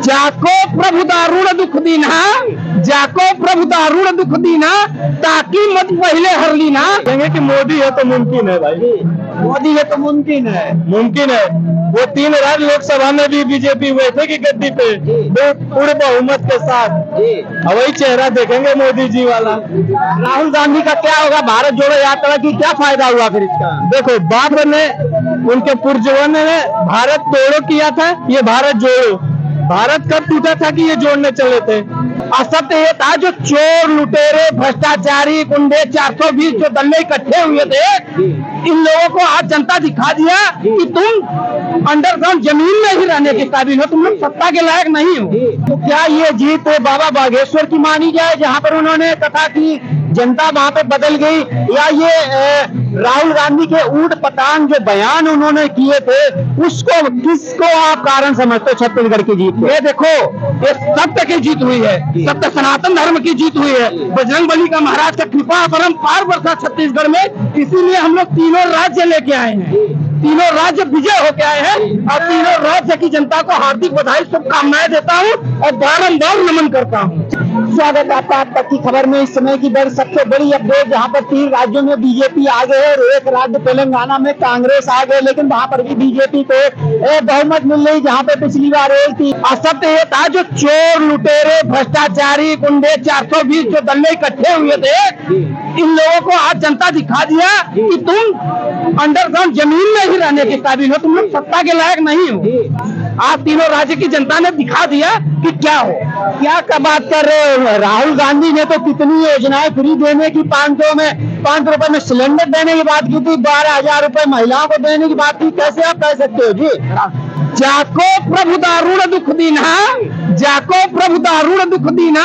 जाको प्रभु दारुण दुख दीना, जाको प्रभु दारुण दुख दीना, ताकि मत पहले हर लीना। कहेंगे कि मोदी है तो मुमकिन है भाई, मोदी है तो मुमकिन है। मुमकिन है। वो 3 राज्य लोकसभा में भी बीजेपी हुए थे कि गद्दी पे पूरे बहुमत के साथ, वही चेहरा देखेंगे मोदी जी वाला। राहुल गांधी का क्या होगा? भारत जोड़ो यात्रा की क्या फायदा हुआ फिर इसका? देखो, बाबर ने, उनके पूर्वजों ने भारत तोड़ो किया था, ये भारत जोड़ो। भारत कब टूटा था कि ये जोड़ने चले थे? असत्य ये था जो चोर, लुटेरे, भ्रष्टाचारी, गुंडे 420 जो दल्ले इकट्ठे हुए थे, इन लोगों को आज जनता दिखा दिया कि तुम अंडरग्राउंड जमीन में ही रहने के काबिल हो, तुम लोग सत्ता के लायक नहीं हो। तो क्या ये जीत बाबा बागेश्वर की मानी जाए, जहाँ पर उन्होंने कथा की, जनता वहाँ पे बदल गई, या ये राहुल गांधी के ऊट पटांग जो बयान उन्होंने किए थे, उसको किसको आप कारण समझते हो छत्तीसगढ़ की जीत? ये देखो, ये सत्य की जीत हुई है, सत्य सनातन धर्म की जीत हुई है, बजरंग बली का महाराज का कृपा परम्पार वर्षा छत्तीसगढ़ में। इसीलिए हम लोग तीनों राज्य लेके आए हैं, तीनों राज्य विजय होके आए हैं, और तीनों राज्य की जनता को हार्दिक बधाई, शुभकामनाएं देता हूँ और बारंबार नमन करता हूँ। स्वागत आपका आज तक की खबर में। इस समय की सबसे बड़ी अपडेट, जहाँ पर 3 राज्यों में बीजेपी आ गए और 1 राज्य तेलंगाना में कांग्रेस आ गए, लेकिन वहाँ पर भी बीजेपी को बहुमत मिल रही, जहाँ पे पिछली बार 1 थी। असत्य ये था जो चोर, लुटेरे, भ्रष्टाचारी, गुंडे 420 जो दल्ले इकट्ठे हुए थे, इन लोगों को आज जनता दिखा दिया कि तुम अंडरग्राउंड जमीन में ही रहने के काबिल हो, तुम लोग सत्ता के लायक नहीं हो। आज तीनों राज्य की जनता ने दिखा दिया कि क्या हो। क्या का बात कर रहे हो? राहुल गांधी ने तो कितनी योजनाएं फ्री देने की, 5 रुपए में सिलेंडर देने की बात की थी, 12,000 रुपए महिलाओं को देने की बात की। कैसे आप कह सकते हो जी? जाको प्रभु दारुण दुख दीना, जाको प्रभु दारुण दुख दीना,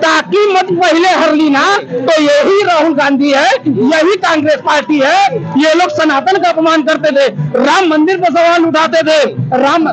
ताकि मत पहले हर लीना। तो यही राहुल गांधी है, यही कांग्रेस पार्टी है। ये लोग सनातन का अपमान करते थे, राम मंदिर पर सवाल उठाते थे, राम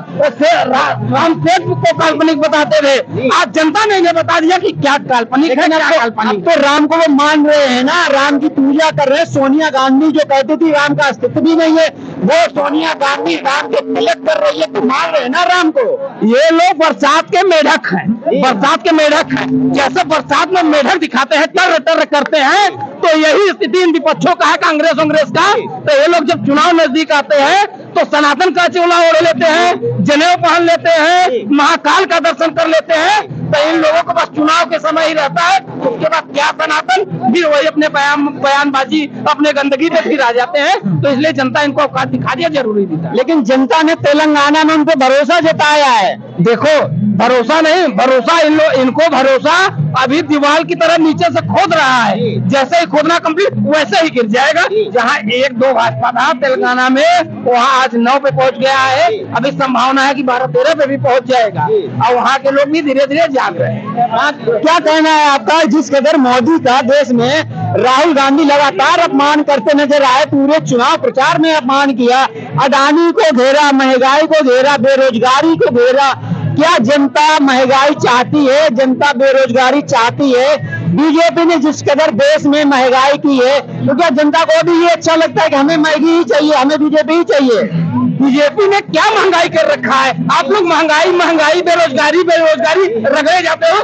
सेतु को काल्पनिक बताते थे। आज जनता ने इन्हें बता दिया कि क्या काल्पनिक है, क्या काल्पनिक। तो राम को वो मान रहे हैं ना, राम की पूजा कर रहे हैं। सोनिया गांधी जो कहती थी राम का अस्तित्व भी नहीं है, वो सोनिया गांधी राम के तिलक कर रही है, तो मान रहे हैं ना राम को। ये लोग बरसात के मेढक हैं, बरसात के मेढक हैं। जैसे बरसात में मेढक दिखाते हैं, टर टर करते हैं, तो यही स्थिति इन विपक्षों का है, कांग्रेस का। तो ये लोग जब चुनाव नजदीक आते हैं तो सनातन का चोला ओढ़ लेते हैं, जनेऊ पहन लेते हैं, महाकाल का दर्शन कर लेते हैं। तो इन लोगों को बस चुनाव के समय ही रहता है, उसके बाद क्या सनातन, फिर वही अपने बयानबाजी, अपने गंदगी पे फिर आ जाते हैं। तो इसलिए जनता इनको औकात दिखा दिया, जरूरी दिखा। लेकिन जनता ने तेलंगाना में उनको भरोसा जताया है। देखो, भरोसा नहीं, भरोसा इनको भरोसा अभी दीवार की तरह नीचे से खोद रहा है। जैसे ही खोदना कंप्लीट, वैसे ही गिर जाएगा। जहाँ 1-2 भाजपा था तेलंगाना में, वहाँ आज 9 पे पहुंच गया है। अभी संभावना है कि 12-13 पे भी पहुंच जाएगा, और वहाँ के लोग भी धीरे धीरे जाग रहे हैं। क्या कहना है आपका? जिस कदर मोदी का देश में राहुल गांधी लगातार अपमान करते नजर आए, पूरे चुनाव प्रचार में अपमान किया, अडानी को घेरा, महंगाई को घेरा, बेरोजगारी को घेरा। क्या जनता महंगाई चाहती है? जनता बेरोजगारी चाहती है? बीजेपी ने जिस कदर देश में महंगाई की है, तो क्या जनता को भी ये अच्छा लगता है कि हमें महंगी ही चाहिए, हमें बीजेपी ही चाहिए? बीजेपी ने क्या महंगाई कर रखा है? आप लोग महंगाई बेरोजगारी रगड़े जाते हो।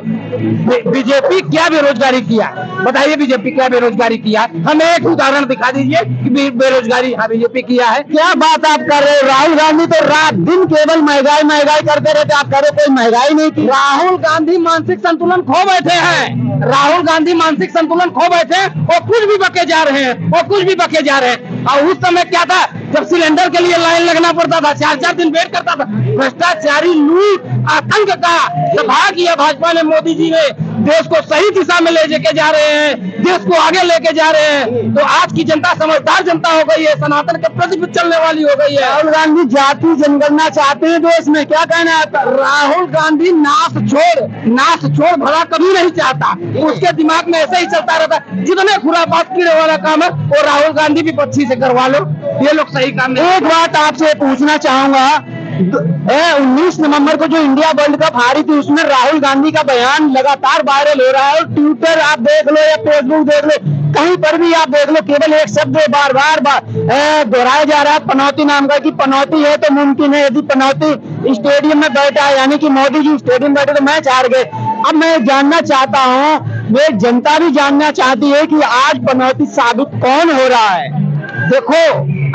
बीजेपी क्या बेरोजगारी किया? बताइए, बीजेपी क्या बेरोजगारी किया? हमें एक उदाहरण दिखा दीजिए कि बेरोजगारी हाँ बीजेपी किया है। क्या बात आप कर रहे हो? राहुल गांधी तो रात दिन केवल महंगाई करते रहते, आप कह रहे कोई महंगाई नहीं की। राहुल गांधी मानसिक संतुलन खो बैठे हैं, राहुल गांधी मानसिक संतुलन खो बैठे हैं। वो कुछ भी बके जा रहे हैं, और उस समय क्या था, जब सिलेंडर के लिए लाइन लगना पड़ता था, 4-4 दिन वेट करता था। भ्रष्टाचारी, लूट, आतंक का सभा किया भाजपा ने। मोदी जी ने देश को सही दिशा में ले के जा रहे हैं, देश को आगे लेके जा रहे हैं। तो आज की जनता समझदार जनता हो गई है, सनातन के प्रति चलने वाली हो गई है। राहुल गांधी जाति जनगणना चाहते हैं देश में, क्या कहना है आपका? राहुल गांधी नाश छोड़ भला कभी नहीं चाहता, उसके दिमाग में ऐसे ही चलता रहता। जितने खुरापात कीड़े वाला काम है वो राहुल गांधी भी पक्षी से करवा लो, ये लोग सही काम नहीं। एक बात आपसे पूछना चाहूंगा, 19 नवंबर को जो इंडिया वर्ल्ड कप हारी थी, उसमें राहुल गांधी का बयान लगातार वायरल हो रहा है। और ट्विटर आप देख लो या फेसबुक देख लो, कहीं पर भी आप देख लो केवल एक शब्द बार बार दोहराया जा रहा है पनौती नाम का, कि पनौती है तो मुमकिन है। यदि पनौती स्टेडियम में बैठा है, यानी कि मोदी जी स्टेडियम में बैठे तो मैच हार गए। अब मैं जानना चाहता हूँ, वे जनता भी जानना चाहती है कि आज पनौती साबित कौन हो रहा है। देखो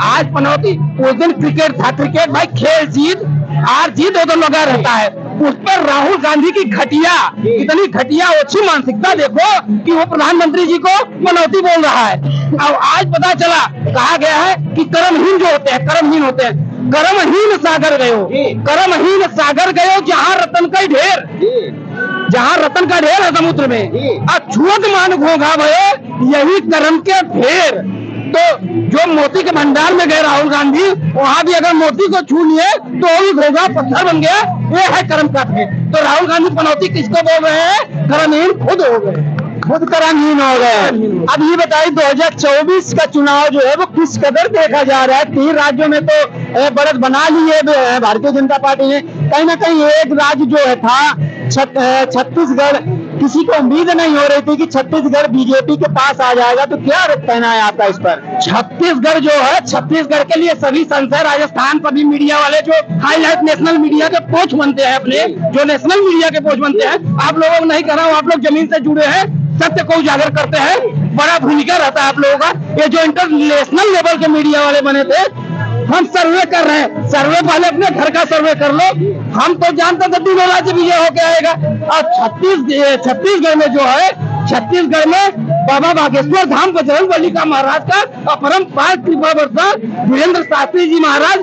आज पनौती, उस दिन क्रिकेट था, क्रिकेट भाई खेल जीत हार जीत वो तो लगा रहता है। उस पर राहुल गांधी की घटिया, इतनी घटिया ओछी मानसिकता देखो कि वो प्रधानमंत्री जी को पनौती बोल रहा है। अब आज पता चला, कहा गया है कि कर्महीन जो होते हैं, कर्महीन होते हैं, कर्महीन सागर गयो, कर्महीन सागर गयो जहाँ रतन का ढेर, जहाँ रतन का ढेर है समुद्र में, अछूत मान घोंघा भयो यही कर्म के ढेर। तो जो मोती के भंडार में गए राहुल गांधी, वहां भी अगर मोती को छू लिए तो वो भी घोंघा पत्थर बन गया, ये है कर्म का ढेर। तो राहुल गांधी पनौती किसको बोल रहे हैं? कर्महीन खुद हो गए, खुद कर्महीन हो गए। अब ये बताइए 2024 का चुनाव जो है वो किस कदर देखा जा रहा है। 3 राज्यों में तो बढ़त बना ली है भारतीय जनता पार्टी ने। कहीं ना कहीं एक राज्य जो है था छत्तीसगढ़, किसी को उम्मीद नहीं हो रही थी कि छत्तीसगढ़ बीजेपी के पास आ जाएगा। तो क्या कहना है आपका इस पर? छत्तीसगढ़ जो है, छत्तीसगढ़ के लिए सभी संशय, राजस्थान पर भी मीडिया वाले जो हाईलाइट नेशनल मीडिया के पोच बनते हैं, अपने जो नेशनल मीडिया के पोच बनते हैं, आप लोगों को नहीं कर रहा हूँ, आप लोग जमीन से जुड़े हैं, सत्य को उजागर करते हैं, बड़ा भूमिका रहता है आप लोगों का। ये जो इंटरनेशनल लेवल के मीडिया वाले बने थे, हम सर्वे कर रहे हैं, सर्वे पहले अपने घर का सर्वे कर लो। हम तो जानते थे 3 राज्य विजय होके आएगा। और छत्तीसगढ़ में जो है, छत्तीसगढ़ में बाबा बागेश्वर धाम बजरंगबली का महाराज का अपरंपार कृपा वर्षा वीरेंद्र शास्त्री जी महाराज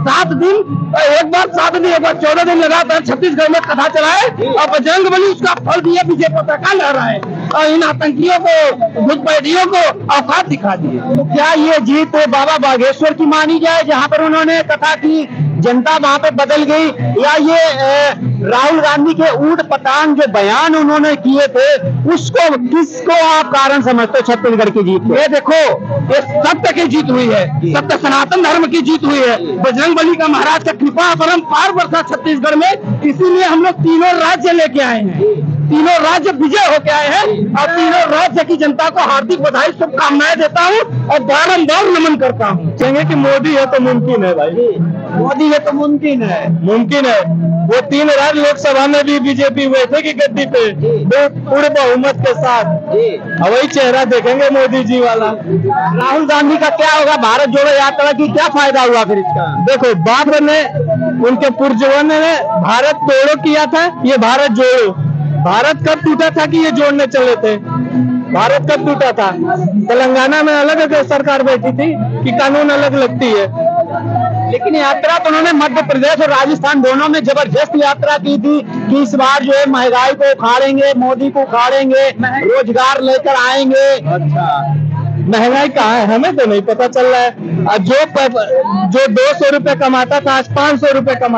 7 दिन, एक बार 7 दिन, एक बार 14 दिन लगातार छत्तीसगढ़ में कथा चलाए और बजरंगबली उसका फल दिए, विजय पताका लहराए और इन आतंकियों को, घुसपैठियों को औकात दिखा दिए। तो क्या ये जीत बाबा बागेश्वर की मानी जाए, जहाँ पर उन्होंने कथा की, जनता वहां पे बदल गई, या ये राहुल गांधी के ऊट पटांग जो बयान उन्होंने किए थे, उसको किसको आप कारण समझते हो छत्तीसगढ़ की जीत? ये देखो, ये सत्य की जीत हुई है, सत्य सनातन धर्म की जीत हुई है, बजरंगबली का महाराज का कृपा परम्पार वर्षा छत्तीसगढ़ में। इसीलिए हम लोग 3 राज्य लेके आए हैं, 3 राज्य विजय होके आए हैं और 3 राज्य की जनता को हार्दिक बधाई, शुभकामनाएं देता हूँ और बारंबार नमन करता हूँ। कहेंगे कि मोदी है तो मुमकिन है भाई, मोदी है तो मुमकिन है, मुमकिन है। वो 3 राज्य लोकसभा में भी बीजेपी बैठेगी गद्दी पे पूरे बहुमत के साथ, और वही चेहरा देखेंगे मोदी जी वाला। राहुल गांधी का क्या होगा? भारत जोड़ो यात्रा की क्या फायदा हुआ फिर इसका? देखो, बाबर ने, उनके पूर्वजों ने भारत तोड़ो किया था, ये भारत जोड़ो। भारत कब टूटा था कि ये जोड़ने चले थे? भारत कब टूटा था? तेलंगाना में अलग सरकार बैठी थी कि कानून अलग लगती है। लेकिन यात्रा तो उन्होंने मध्य प्रदेश और राजस्थान दोनों में जबरदस्त यात्रा की थी कि इस बार जो है महंगाई को उखाड़ेंगे, मोदी को उखाड़ेंगे, रोजगार लेकर आएंगे। अच्छा, महंगाई कहाँ है हमें तो नहीं पता चल रहा है। जो 200 रुपए कमाता था आज 500 रुपए कमा